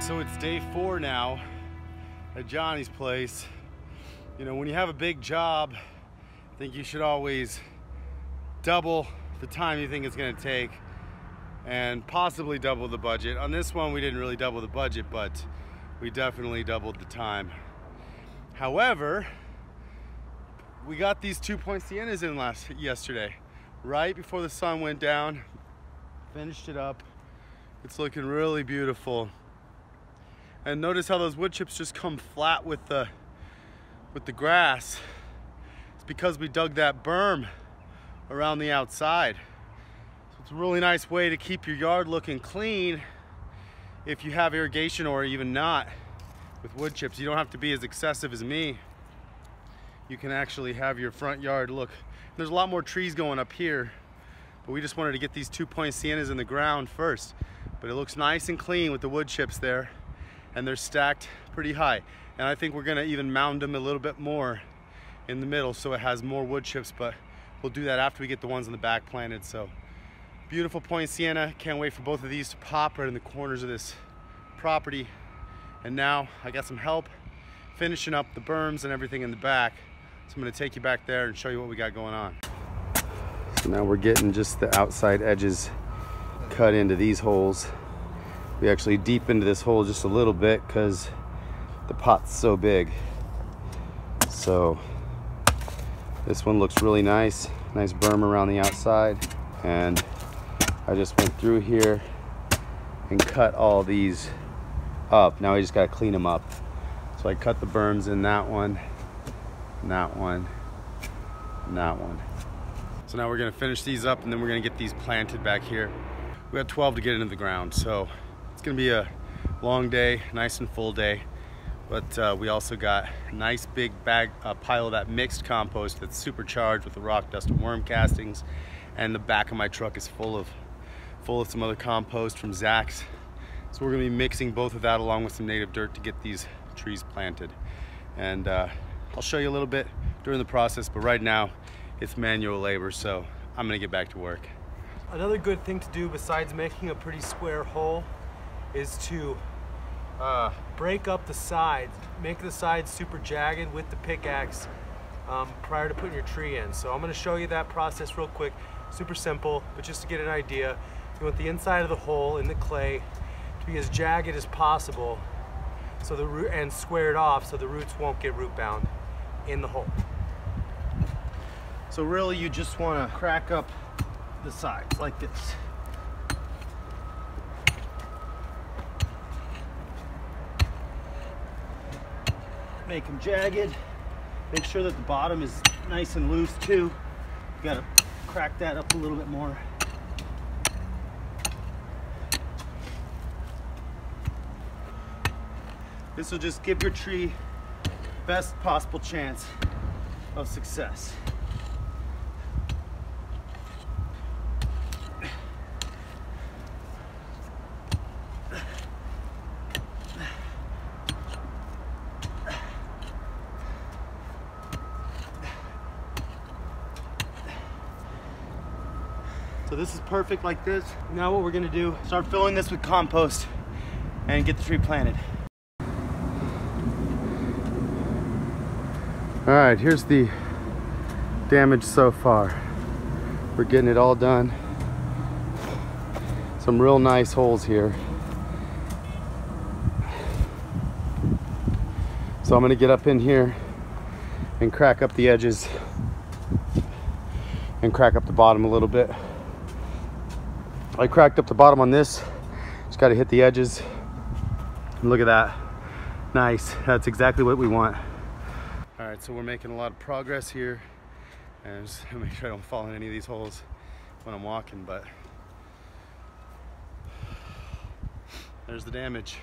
So it's day 4 now at Johnny's place. You know, when you have a big job, I think you should always double the time you think it's gonna take and possibly double the budget. On this one, we didn't really double the budget, but we definitely doubled the time. However, we got these 2-point siennas in yesterday, right before the sun went down. Finished it up. It's looking really beautiful. And notice how those wood chips just come flat with the grass. It's because we dug that berm around the outside. So it's a really nice way to keep your yard looking clean if you have irrigation or even not with wood chips. You don't have to be as excessive as me. You can actually have your front yard look. There's a lot more trees going up here, but we just wanted to get these 2-point siennas in the ground first. But it looks nice and clean with the wood chips there, and they're stacked pretty high. And I think we're gonna even mound them a little bit more in the middle so it has more wood chips, but we'll do that after we get the ones in the back planted. So beautiful point sienna. Can't wait for both of these to pop right in the corners of this property. And now I got some help finishing up the berms and everything in the back. So I'm gonna take you back there and show you what we got going on. So now we're getting just the outside edges cut into these holes. We actually deepened this hole just a little bit because the pot's so big. So this one looks really nice. Nice berm around the outside. And I just went through here and cut all these up. Now I just gotta clean them up. So I cut the berms in that one, and that one, and that one. So now we're gonna finish these up and then we're gonna get these planted back here. We got 12 to get into the ground, so it's gonna be a long day, nice and full day. But we also got a nice big pile of that mixed compost that's supercharged with the rock dust and worm castings. And the back of my truck is full of some other compost from Zach's. So we're gonna be mixing both of that along with some native dirt to get these trees planted. And I'll show you a little bit during the process, but right now it's manual labor, so I'm gonna get back to work. Another good thing to do besides making a pretty square hole is to break up the sides, make the sides super jagged with the pickaxe prior to putting your tree in. So I'm going to show you that process real quick. Super simple, but just to get an idea, you want the inside of the hole in the clay to be as jagged as possible, so the root and squared off so the roots won't get root bound in the hole. So really, you just want to crack up the sides like this. Make them jagged. Make sure that the bottom is nice and loose too. You gotta crack that up a little bit more. This will just give your tree best possible chance of success. So this is perfect like this. Now what we're gonna do, start filling this with compost and get the tree planted. All right, here's the damage so far. We're getting it all done. Some real nice holes here. So I'm gonna get up in here and crack up the edges and crack up the bottom a little bit. I cracked up the bottom on this. Just got to hit the edges. And look at that. Nice. That's exactly what we want. All right, so we're making a lot of progress here. And just make sure I don't fall in any of these holes when I'm walking, but there's the damage.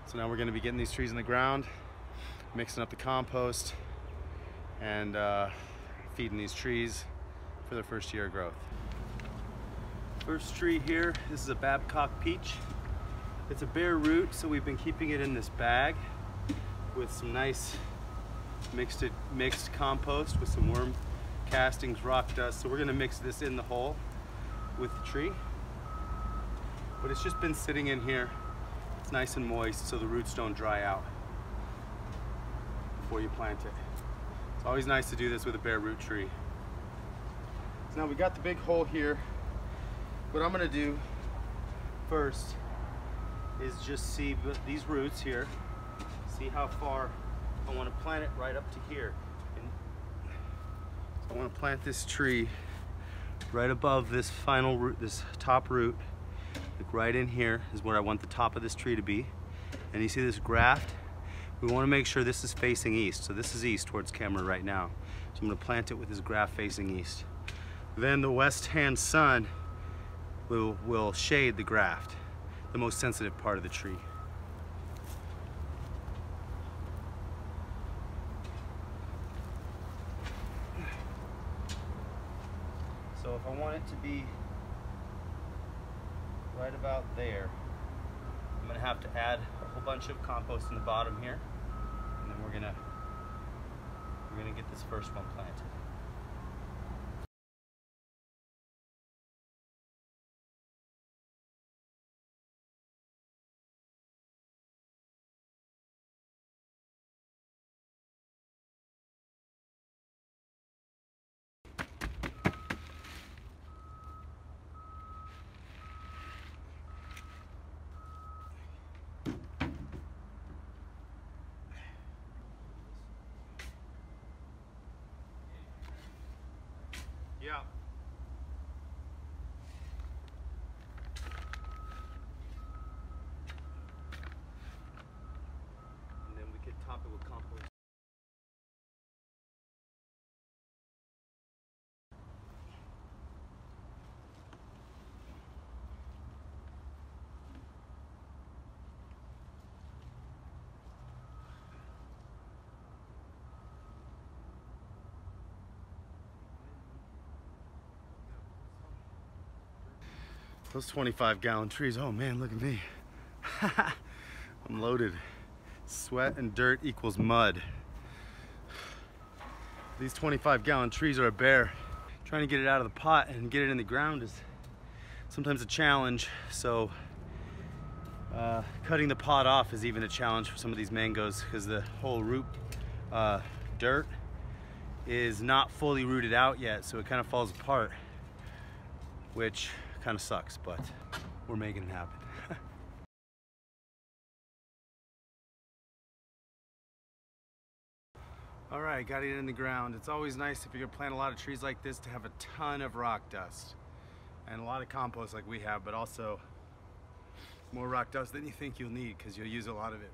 So now we're going to be getting these trees in the ground, mixing up the compost, and feeding these trees for their first year of growth. First tree here, this is a Babcock peach. It's a bare root, so we've been keeping it in this bag with some nice mixed compost with some worm castings, rock dust. So we're gonna mix this in the hole with the tree. But it's just been sitting in here it's nice and moist so the roots don't dry out before you plant it. It's always nice to do this with a bare root tree. So now we got the big hole here. What I'm gonna do first is just see these roots here, see how far I want to plant it right up to here. And so I want to plant this tree right above this final root, this top root, like right in here is where I want the top of this tree to be. And you see this graft? We want to make sure this is facing east. So this is east towards camera right now. So I'm going to plant it with this graft facing east. Then the west hand sun will shade the graft, the most sensitive part of the tree. So if I want it to be right about there, I'm gonna have to add a whole bunch of compost in the bottom here, and then we're gonna get this first one planted. Yeah. And then we could top it with compost. Those 25-gallon trees, oh man, look at me. I'm loaded. Sweat and dirt equals mud. These 25-gallon trees are a bear. Trying to get it out of the pot and get it in the ground is sometimes a challenge, so cutting the pot off is even a challenge for some of these mangoes because the whole root dirt is not fully rooted out yet, so it kind of falls apart, which kind of sucks, but we're making it happen. All right, got it in the ground. It's always nice if you're gonna plant a lot of trees like this to have a ton of rock dust and a lot of compost like we have, but also more rock dust than you think you'll need because you'll use a lot of it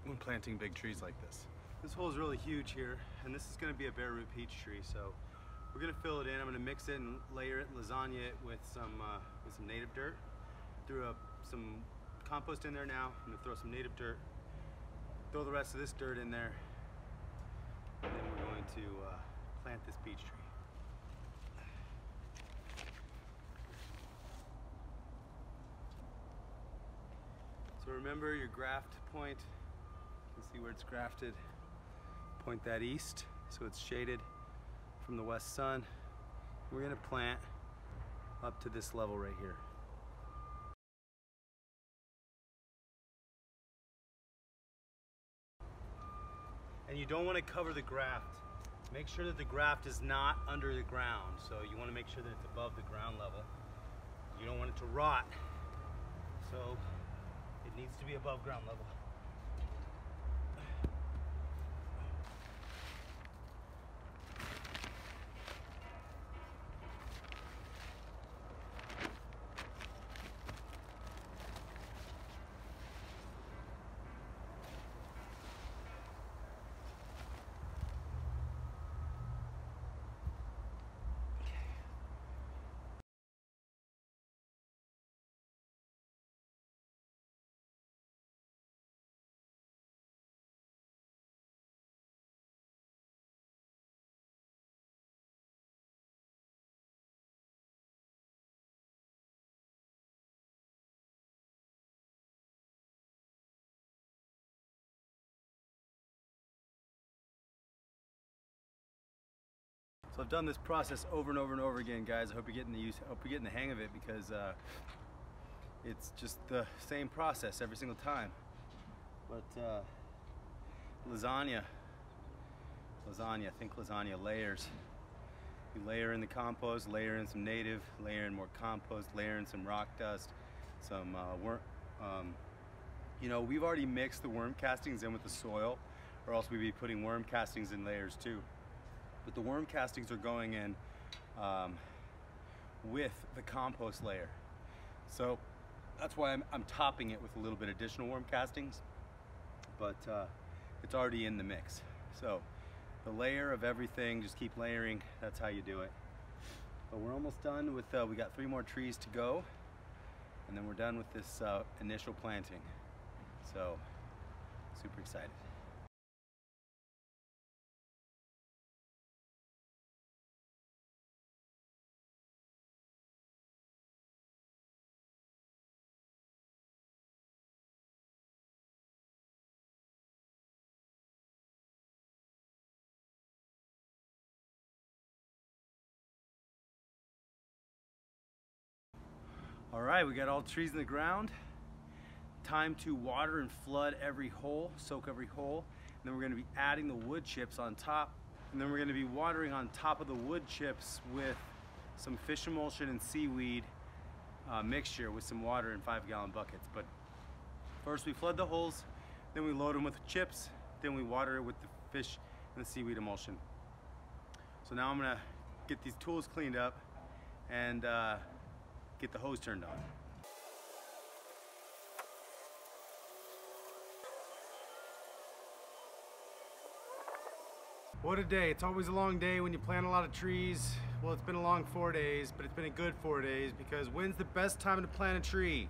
when planting big trees like this. This hole is really huge here, and this is gonna be a bare root peach tree, so we're gonna fill it in. I'm gonna mix it and layer it, lasagna it with some native dirt. Threw some compost in there now. I'm gonna throw some native dirt, throw the rest of this dirt in there, and then we're going to plant this peach tree. So remember your graft point. You can see where it's grafted. Point that east so it's shaded from the west sun. We're gonna plant up to this level right here. And you don't want to cover the graft. Make sure that the graft is not under the ground. So you want to make sure that it's above the ground level. You don't want it to rot. So it needs to be above ground level. So I've done this process over and over and over again, guys. I hope you're getting the hang of it, because it's just the same process every single time. But lasagna, think lasagna layers. You layer in the compost, layer in some native, layer in more compost, layer in some rock dust, some worm. You know, we've already mixed the worm castings in with the soil, or else we'd be putting worm castings in layers too. But the worm castings are going in with the compost layer. So that's why I'm topping it with a little bit additional worm castings, but it's already in the mix. So the layer of everything, just keep layering, that's how you do it. But we're almost done with, we got 3 more trees to go, and then we're done with this initial planting. So, super excited. All right, we got all the trees in the ground. Time to water and flood every hole, soak every hole. And then we're gonna be adding the wood chips on top. And then we're gonna be watering on top of the wood chips with some fish emulsion and seaweed mixture with some water in 5-gallon buckets. But first we flood the holes, then we load them with chips, then we water it with the fish and the seaweed emulsion. So now I'm gonna get these tools cleaned up and get the hose turned on. What a day. It's always a long day when you plant a lot of trees. Well, it's been a long 4 days, but it's been a good 4 days, because when's the best time to plant a tree?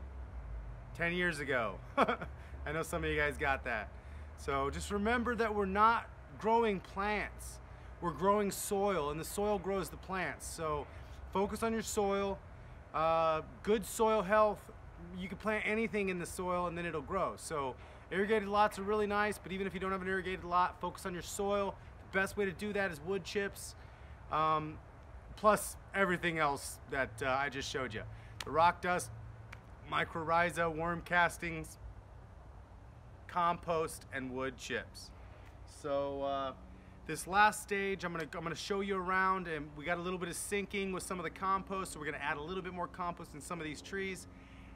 10 years ago. I know some of you guys got that. So just remember that we're not growing plants. We're growing soil, and the soil grows the plants. So focus on your soil. Good soil health. You can plant anything in the soil and then it'll grow. So irrigated lots are really nice, but even if you don't have an irrigated lot, focus on your soil. The best way to do that is wood chips, plus everything else that I just showed you. The rock dust, mycorrhiza, worm castings, compost, and wood chips. So this last stage, I'm gonna show you around, and we got a little bit of sinking with some of the compost, so we're gonna add a little bit more compost in some of these trees.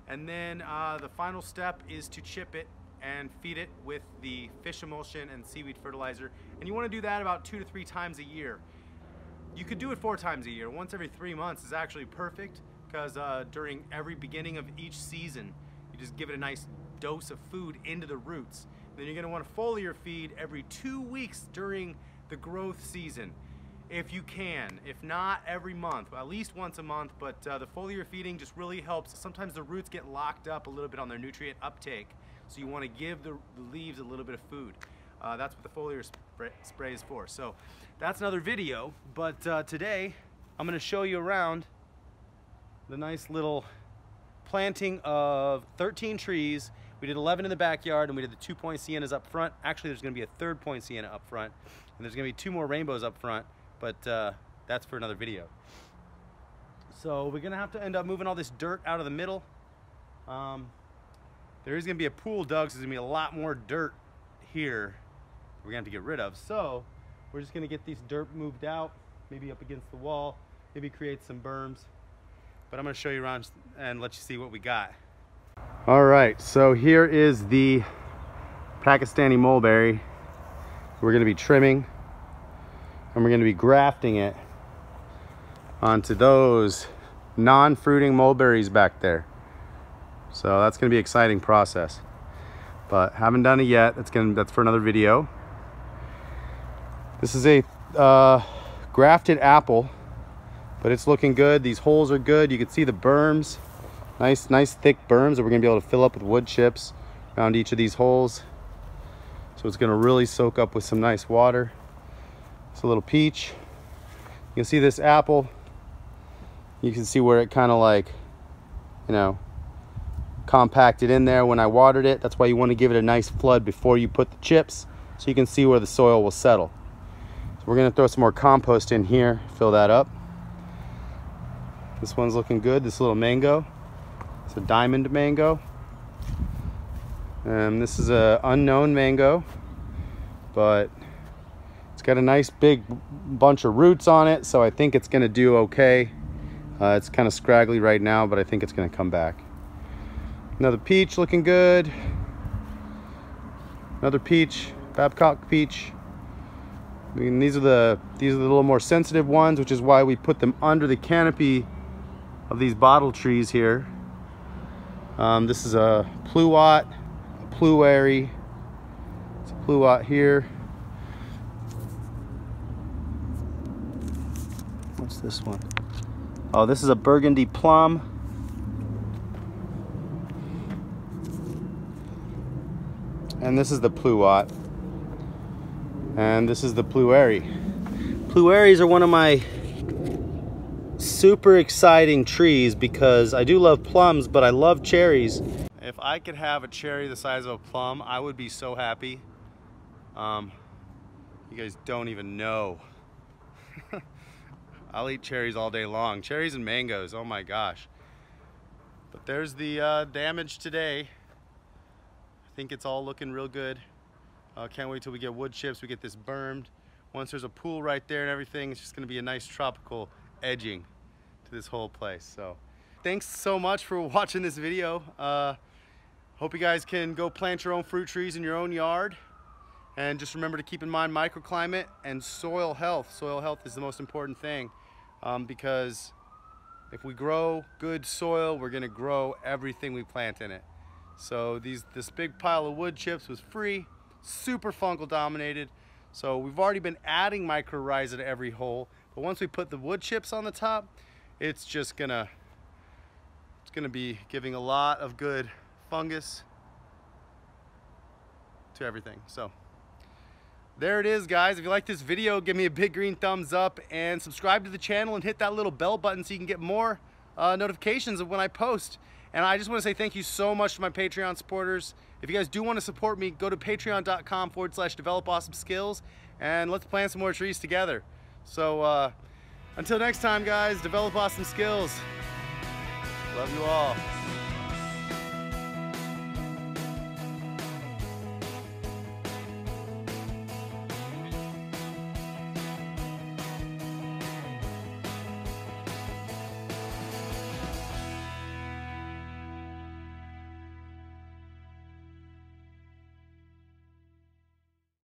And then the final step is to chip it and feed it with the fish emulsion and seaweed fertilizer. And you wanna do that about 2 to 3 times a year. You could do it 4 times a year. Once every 3 months is actually perfect, because during every beginning of each season, you just give it a nice dose of food into the roots. Then you're gonna want to foliar feed every 2 weeks during the growth season, if you can. If not, every month, at least once a month. But the foliar feeding just really helps. Sometimes the roots get locked up a little bit on their nutrient uptake, so you want to give the leaves a little bit of food. That's what the foliar spray is for. So that's another video, but today I'm going to show you around the nice little planting of 13 trees. We did 11 in the backyard, and we did the 2-point siennas up front. Actually, there's going to be a 3rd point sienna up front, and there's going to be 2 more rainbows up front, but that's for another video. So we're going to have to end up moving all this dirt out of the middle. There is going to be a pool dug, so there's going to be a lot more dirt here we're going to have to get rid of. So we're just going to get these dirt moved out, maybe up against the wall, maybe create some berms. But I'm going to show you around and let you see what we got. All right, so here is the Pakistani mulberry. We're going to be trimming, and we're going to be grafting it onto those non-fruiting mulberries back there. So that's going to be an exciting process, but haven't done it yet. That's for another video. This is a grafted apple, but it's looking good. These holes are good. You can see the berms, nice thick berms that we're going to be able to fill up with wood chips around each of these holes. So it's going to really soak up with some nice water. It's a little peach. You can see this apple. You can see where it kind of like, you know, compacted in there when I watered it. That's why you want to give it a nice flood before you put the chips, so you can see where the soil will settle. So we're going to throw some more compost in here, fill that up. This one's looking good, this little mango. It's a diamond mango. And this is a unknown mango, but it's got a nice big bunch of roots on it, so I think it's gonna do okay. It's kind of scraggly right now, but I think it's gonna come back. Another peach looking good. Another peach, Babcock peach. I mean, these are the little more sensitive ones, which is why we put them under the canopy of these bottle trees here. This is a pluot, a pluary. It's a pluot here. What's this one? Oh, this is a burgundy plum. And this is the pluot. And this is the pluary. Pluaries are one of my super exciting trees because I do love plums, but I love cherries. If I could have a cherry the size of a plum, I would be so happy. You guys don't even know. I'll eat cherries all day long. Cherries and mangoes, oh my gosh. But there's the damage today. I think it's all looking real good. Can't wait till we get wood chips, we get this bermed. Once there's a pool right there and everything, it's just gonna be a nice tropical edging to this whole place. So thanks so much for watching this video. Hope you guys can go plant your own fruit trees in your own yard. And just remember to keep in mind microclimate and soil health. Soil health is the most important thing, because if we grow good soil, we're gonna grow everything we plant in it. So this big pile of wood chips was free, super fungal dominated. So we've already been adding mycorrhiza to every hole, but once we put the wood chips on the top, it's gonna be giving a lot of good fungus to everything. So there it is, guys. If you like this video, give me a big green thumbs up and subscribe to the channel and hit that little bell button so you can get more notifications of when I post. And I just want to say thank you so much to my Patreon supporters. If you guys do want to support me, go to patreon.com/developawesomeskills and let's plant some more trees together. So until next time, guys, develop awesome skills. Love you all.